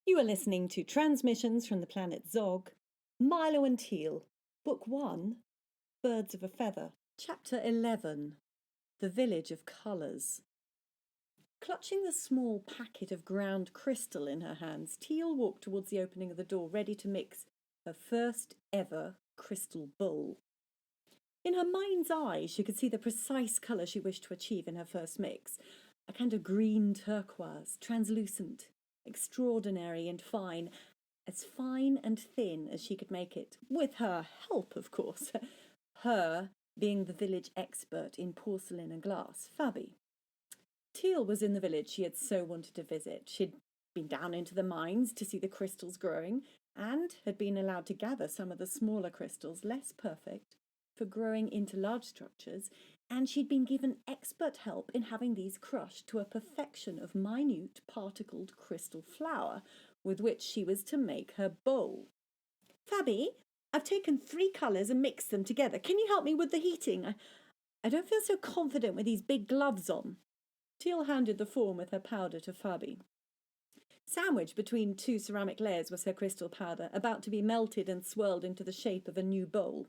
You are listening to Transmissions from the Planet Zog, Milo and Teal, Book 1, Birds of a Feather, Chapter 11, The Village of Colours. Clutching the small packet of ground crystal in her hands, Teal walked towards the opening of the door, ready to mix her first ever crystal bowl. In her mind's eye, she could see the precise colour she wished to achieve in her first mix, a kind of green turquoise, translucent, extraordinary and fine and thin as she could make it, with her help, of course, her being the village expert in porcelain and glass, Fabi. Teal was in the village she had so wanted to visit. She'd been down into the mines to see the crystals growing, and had been allowed to gather some of the smaller crystals, less perfect, for growing into large structures, and she'd been given expert help in having these crushed to a perfection of minute particled crystal flour, with which she was to make her bowl. "Fabi, I've taken 3 colours and mixed them together. Can you help me with the heating? I don't feel so confident with these big gloves on." Teal handed the form with her powder to Fabi. Sandwiched between 2 ceramic layers was her crystal powder, about to be melted and swirled into the shape of a new bowl.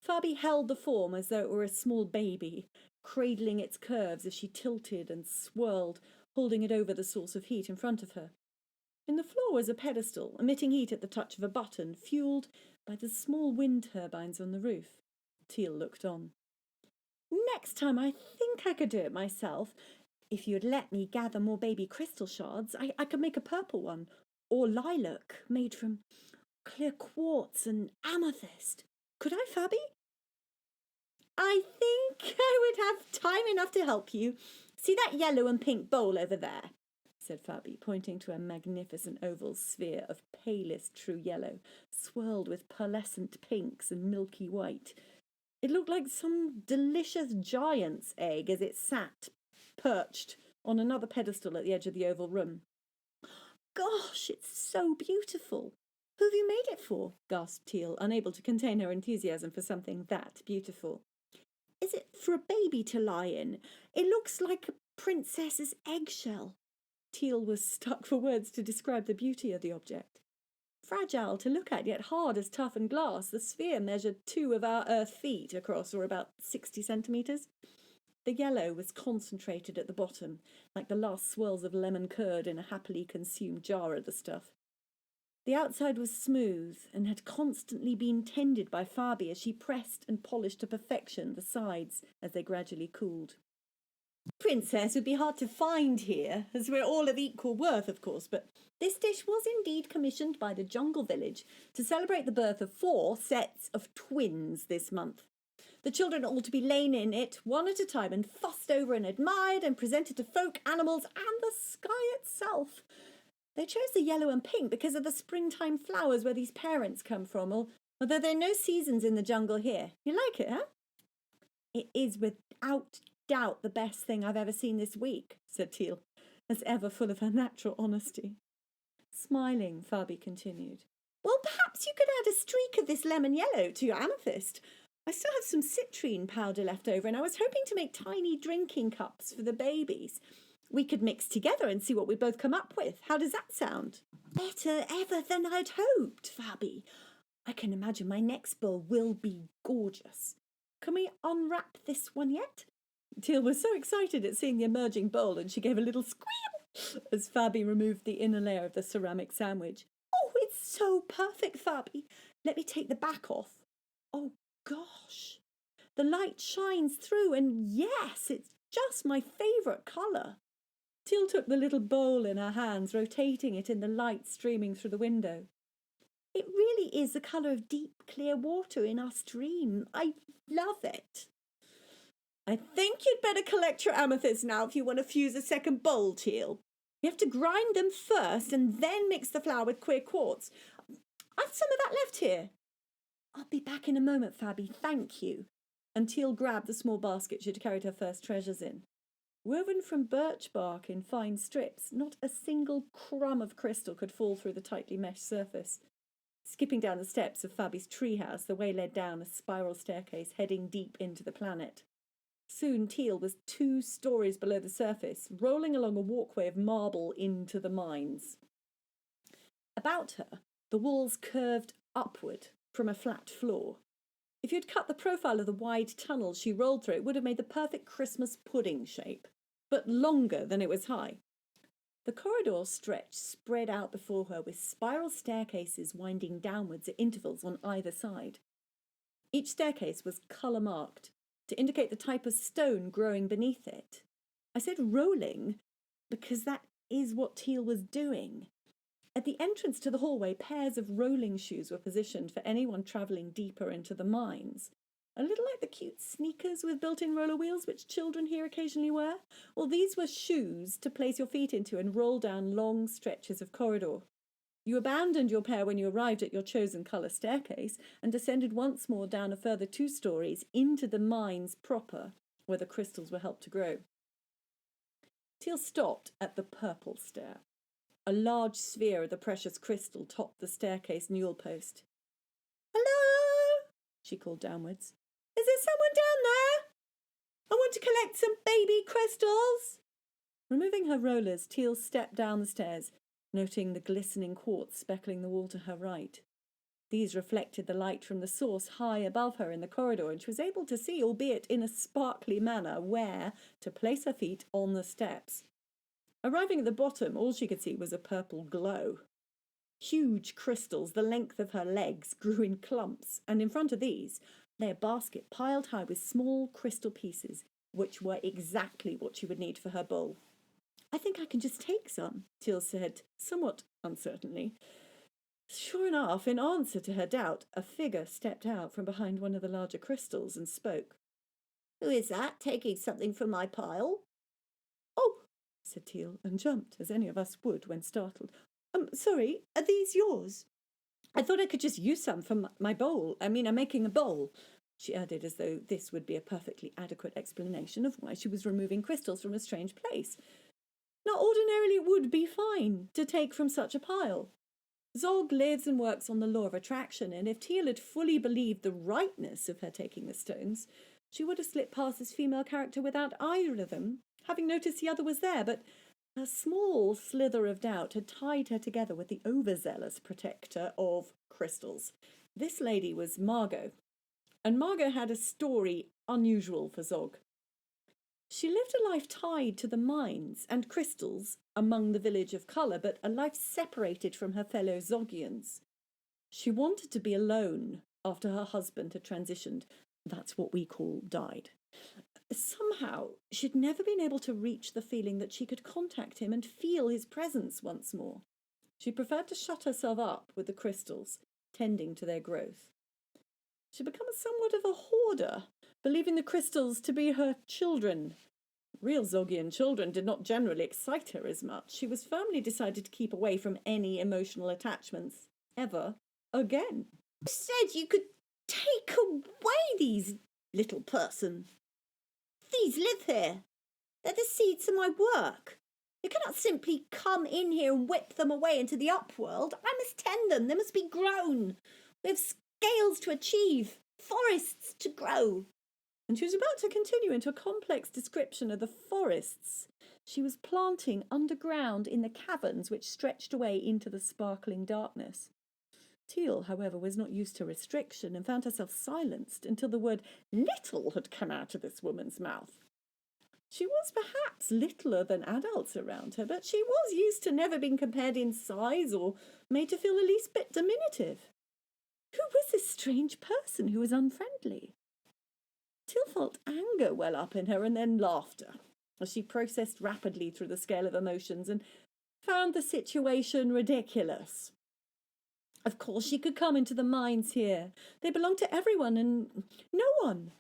Fabi held the form as though it were a small baby, cradling its curves as she tilted and swirled, holding it over the source of heat in front of her. In the floor was a pedestal, emitting heat at the touch of a button, fuelled by the small wind turbines on the roof. Teal looked on. "Next time I think I could do it myself. If you'd let me gather more baby crystal shards, I could make a purple one, or lilac, made from clear quartz and amethyst. Could I, Fabi?" "I think I would have time enough to help you. See that yellow and pink bowl over there?" said Fabi, pointing to a magnificent oval sphere of palest true yellow, swirled with pearlescent pinks and milky white. It looked like some delicious giant's egg as it sat perched on another pedestal at the edge of the oval room. "Gosh, it's so beautiful. Who have you made it for?" gasped Teal, unable to contain her enthusiasm for something that beautiful. "Is it for a baby to lie in? It looks like a princess's eggshell." Teal was stuck for words to describe the beauty of the object. Fragile to look at, yet hard as toughened glass, the sphere measured 2 of our Earth feet across, or about 60 centimetres. The yellow was concentrated at the bottom, like the last swirls of lemon curd in a happily consumed jar of the stuff. The outside was smooth, and had constantly been tended by Fabi as she pressed and polished to perfection the sides as they gradually cooled. "Princess would be hard to find here, as we're all of equal worth, of course, but this dish was indeed commissioned by the Jungle Village to celebrate the birth of 4 sets of twins this month. The children are all to be lain in it, one at a time, and fussed over and admired and presented to folk, animals, and the sky itself. They chose the yellow and pink because of the springtime flowers where these parents come from, although there are no seasons in the jungle here. You like it, huh?" "It is without doubt the best thing I've ever seen this week," said Teal, as ever full of her natural honesty. Smiling, Fabi continued. "Well, perhaps you could add a streak of this lemon yellow to your amethyst. I still have some citrine powder left over, and I was hoping to make tiny drinking cups for the babies. We could mix together and see what we both come up with. How does that sound?" "Better ever than I'd hoped, Fabi. I can imagine my next bowl will be gorgeous. Can we unwrap this one yet?" Teal was so excited at seeing the emerging bowl, and she gave a little squeal as Fabi removed the inner layer of the ceramic sandwich. "Oh, it's so perfect, Fabi. Let me take the back off. Oh, gosh. The light shines through, and yes, it's just my favourite colour." Teal took the little bowl in her hands, rotating it in the light streaming through the window. "It really is the colour of deep, clear water in our stream. I love it." "I think you'd better collect your amethysts now if you want to fuse a second bowl, Teal. You have to grind them first and then mix the flour with clear quartz. I've some of that left here." "I'll be back in a moment, Fabi. Thank you." And Teal grabbed the small basket she'd carried her first treasures in. Woven from birch bark in fine strips, not a single crumb of crystal could fall through the tightly meshed surface. Skipping down the steps of Fabi's treehouse, the way led down a spiral staircase heading deep into the planet. Soon Teal was 2 stories below the surface, rolling along a walkway of marble into the mines. About her, the walls curved upward from a flat floor. If you'd cut the profile of the wide tunnel she rolled through, it would have made the perfect Christmas pudding shape, but longer than it was high. The corridor stretched spread out before her with spiral staircases winding downwards at intervals on either side. Each staircase was colour marked to indicate the type of stone growing beneath it. I said rolling because that is what Teal was doing. At the entrance to the hallway, pairs of rolling shoes were positioned for anyone travelling deeper into the mines. A little like the cute sneakers with built-in roller wheels which children here occasionally wear. Well, these were shoes to place your feet into and roll down long stretches of corridor. You abandoned your pair when you arrived at your chosen colour staircase and descended once more down a further 2 stories into the mines proper, where the crystals were helped to grow. Teal stopped at the purple stair. A large sphere of the precious crystal topped the staircase newel post. "Hello?" she called downwards. "Is there someone down there? I want to collect some baby crystals." Removing her rollers, Teal stepped down the stairs, noting the glistening quartz speckling the wall to her right. These reflected the light from the source high above her in the corridor, and she was able to see, albeit in a sparkly manner, where to place her feet on the steps. Arriving at the bottom, all she could see was a purple glow. Huge crystals the length of her legs grew in clumps, and in front of these lay a basket piled high with small crystal pieces, which were exactly what she would need for her bowl. "I think I can just take some," Teal said, somewhat uncertainly. Sure enough, in answer to her doubt, a figure stepped out from behind one of the larger crystals and spoke. "Who is that, taking something from my pile?" "Oh," said Teal, and jumped, as any of us would when startled. Sorry, are these yours? I thought I could just use some for my bowl. I'm making a bowl," she added, as though this would be a perfectly adequate explanation of why she was removing crystals from a strange place. Now, ordinarily it would be fine to take from such a pile. Zog lives and works on the law of attraction, and if Teal had fully believed the rightness of her taking the stones, she would have slipped past this female character without either of them having noticed the other was there, but a small slither of doubt had tied her together with the overzealous protector of crystals. This lady was Margot, and Margot had a story unusual for Zog. She lived a life tied to the mines and crystals among the village of colour, but a life separated from her fellow Zoggians. She wanted to be alone after her husband had transitioned. That's what we call died. Somehow, she'd never been able to reach the feeling that she could contact him and feel his presence once more. She preferred to shut herself up with the crystals, tending to their growth. She'd become somewhat of a hoarder, believing the crystals to be her children. Real Zoggian children did not generally excite her as much. She was firmly decided to keep away from any emotional attachments, ever again. "You said you could take away these, little person. These live here. They're the seeds of my work. You cannot simply come in here and whip them away into the upworld. I must tend them. They must be grown. We have scales to achieve, forests to grow." And she was about to continue into a complex description of the forests she was planting underground in the caverns which stretched away into the sparkling darkness. Teal, however, was not used to restriction and found herself silenced until the word little had come out of this woman's mouth. She was perhaps littler than adults around her, but she was used to never being compared in size or made to feel the least bit diminutive. Who was this strange person who was unfriendly? Teal felt anger well up in her and then laughter as she processed rapidly through the scale of emotions and found the situation ridiculous. Of course she could come into the mines here. They belonged to everyone, and no one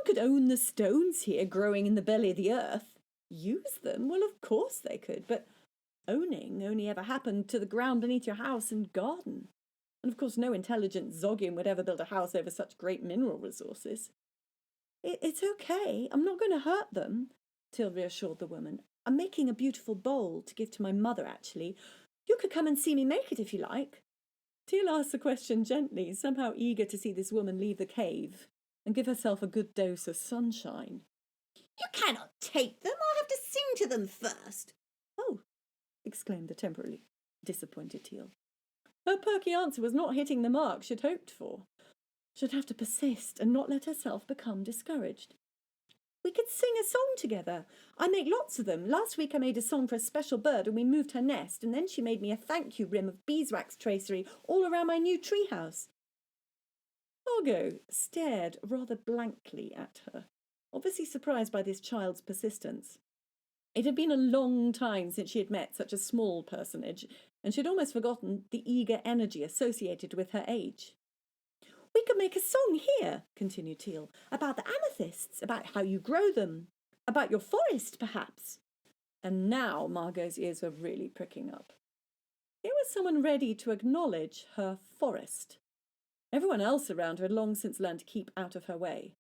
could own the stones here growing in the belly of the earth. Use them? Well, of course they could, but owning only ever happened to the ground beneath your house and garden. And of course no intelligent Zoggian would ever build a house over such great mineral resources. It's okay. I'm not going to hurt them," Teal reassured the woman. "I'm making a beautiful bowl to give to my mother, actually. You could come and see me make it if you like." Teal asked the question gently, somehow eager to see this woman leave the cave and give herself a good dose of sunshine. "You cannot take them. I'll have to sing to them first." "Oh," exclaimed the temporarily disappointed Teal. Her perky answer was not hitting the mark she'd hoped for. She'd have to persist and not let herself become discouraged. We could sing a song together. I make lots of them. Last week I made a song for a special bird and we moved her nest, and then she made me a thank you rim of beeswax tracery all around my new treehouse. Margot stared rather blankly at her, obviously surprised by this child's persistence. It had been a long time since she had met such a small personage, and she had almost forgotten the eager energy associated with her age. We could make a song here, continued Teal, about the amethysts, about how you grow them, about your forest, perhaps. And now Margot's ears were really pricking up. Here was someone ready to acknowledge her forest. Everyone else around her had long since learned to keep out of her way.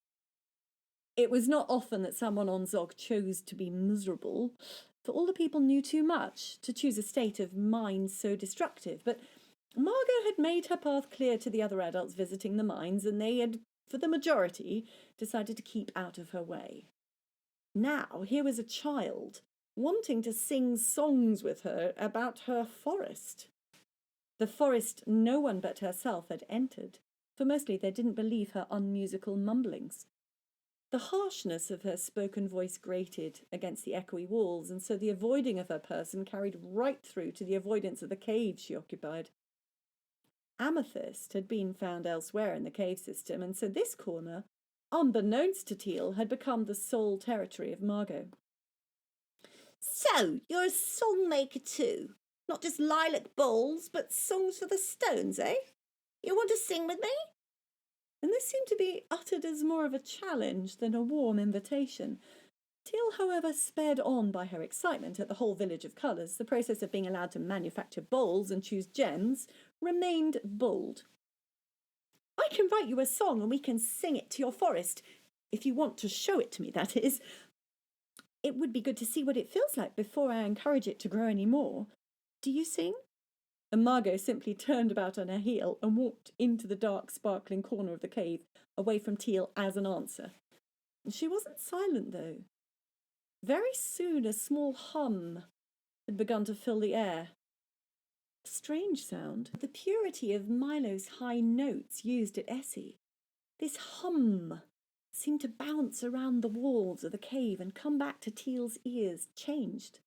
It was not often that someone on Zog chose to be miserable, for all the people knew too much to choose a state of mind so destructive, but Margot had made her path clear to the other adults visiting the mines, and they had, for the majority, decided to keep out of her way. Now, here was a child wanting to sing songs with her about her forest. The forest no one but herself had entered, for mostly they didn't believe her unmusical mumblings. The harshness of her spoken voice grated against the echoey walls, and so the avoiding of her person carried right through to the avoidance of the cave she occupied. Amethyst had been found elsewhere in the cave system, and so this corner, unbeknownst to Teal, had become the sole territory of Margot. So, you're a song maker too? Not just lilac bowls, but songs for the stones, eh? You want to sing with me? And this seemed to be uttered as more of a challenge than a warm invitation. Teal, however, sped on by her excitement at the whole village of colours. The process of being allowed to manufacture bowls and choose gems remained bold. I can write you a song and we can sing it to your forest, if you want to show it to me, that is. It would be good to see what it feels like before I encourage it to grow any more. Do you sing? And Margot simply turned about on her heel and walked into the dark, sparkling corner of the cave, away from Teal as an answer. She wasn't silent, though. Very soon a small hum had begun to fill the air. A strange sound, the purity of Milo's high notes used at Essie. This hum seemed to bounce around the walls of the cave and come back to Teal's ears, changed.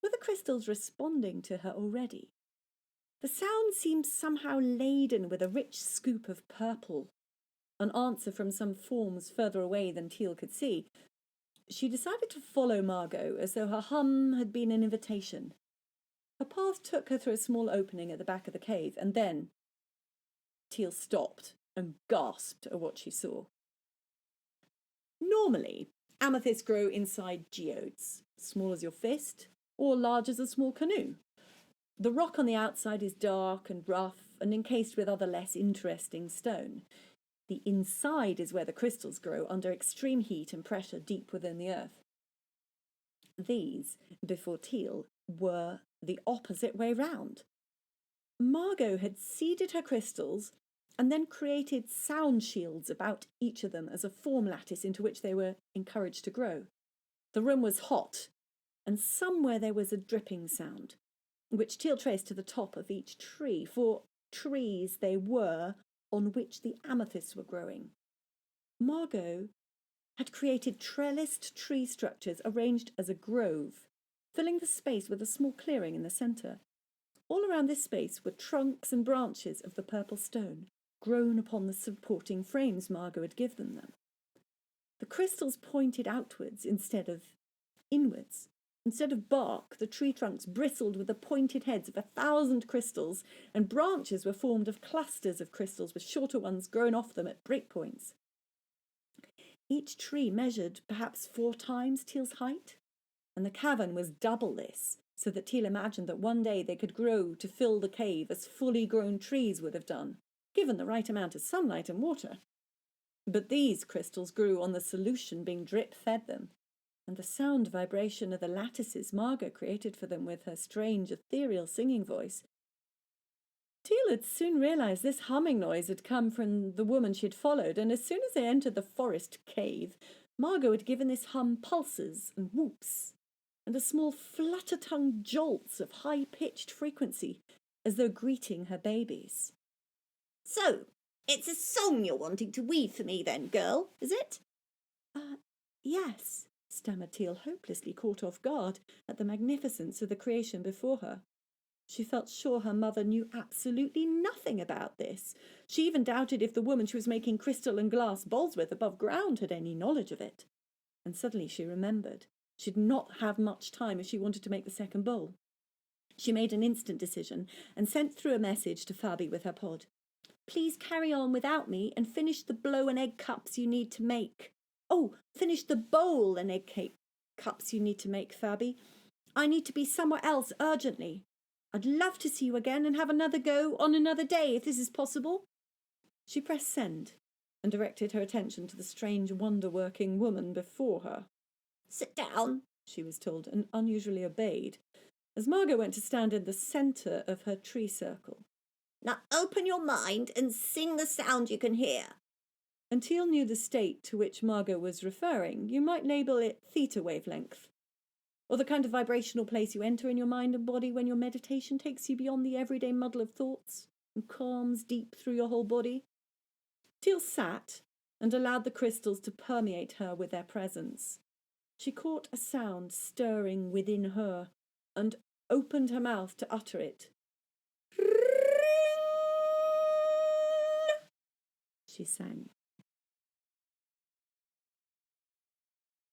Were the crystals responding to her already? The sound seemed somehow laden with a rich scoop of purple, an answer from some forms further away than Teal could see. She decided to follow Margot as though her hum had been an invitation. Her path took her through a small opening at the back of the cave, and then Teal stopped and gasped at what she saw. Normally, amethysts grow inside geodes, small as your fist, or large as a small canoe. The rock on the outside is dark and rough and encased with other less interesting stone. The inside is where the crystals grow under extreme heat and pressure deep within the earth. These, before Teal, were the opposite way round. Margot had seeded her crystals and then created sound shields about each of them as a form lattice into which they were encouraged to grow. The room was hot, and somewhere there was a dripping sound, which Teal traced to the top of each tree, for trees they were on which the amethysts were growing. Margot had created trellised tree structures arranged as a grove, filling the space with a small clearing in the centre. All around this space were trunks and branches of the purple stone, grown upon the supporting frames Margot had given them. The crystals pointed outwards instead of inwards. Instead of bark, the tree trunks bristled with the pointed heads of 1,000 crystals, and branches were formed of clusters of crystals with shorter ones grown off them at breakpoints. Each tree measured perhaps 4 times Teal's height, and the cavern was double this, so that Teal imagined that one day they could grow to fill the cave as fully grown trees would have done, given the right amount of sunlight and water. But these crystals grew on the solution being drip-fed them, and the sound vibration of the lattices Margot created for them with her strange, ethereal singing voice. Teal had soon realised this humming noise had come from the woman she had followed, and as soon as they entered the forest cave, Margot had given this hum pulses and whoops, and a small flutter-tongued jolts of high-pitched frequency, as though greeting her babies. So, it's a song you're wanting to weave for me then, girl, is it? Yes, stammered Teal, hopelessly caught off guard at the magnificence of the creation before her. She felt sure her mother knew absolutely nothing about this. She even doubted if the woman she was making crystal and glass bowls with above ground had any knowledge of it. And suddenly she remembered. She'd not have much time if she wanted to make the second bowl. She made an instant decision and sent through a message to Fabi with her pod. Please carry on without me and finish the blow and egg cups you need to make. Oh, finish the bowl and egg cake cups you need to make, Fabi. I need to be somewhere else urgently. I'd love to see you again and have another go on another day if this is possible. She pressed send and directed her attention to the strange wonder-working woman before her. Sit down, she was told, and unusually obeyed, as Margot went to stand in the centre of her tree circle. Now open your mind and sing the sound you can hear. And Teal knew the state to which Margot was referring. You might label it theta wavelength, or the kind of vibrational place you enter in your mind and body when your meditation takes you beyond the everyday muddle of thoughts and calms deep through your whole body. Teal sat and allowed the crystals to permeate her with their presence. She caught a sound stirring within her and opened her mouth to utter it. Ring! She sang.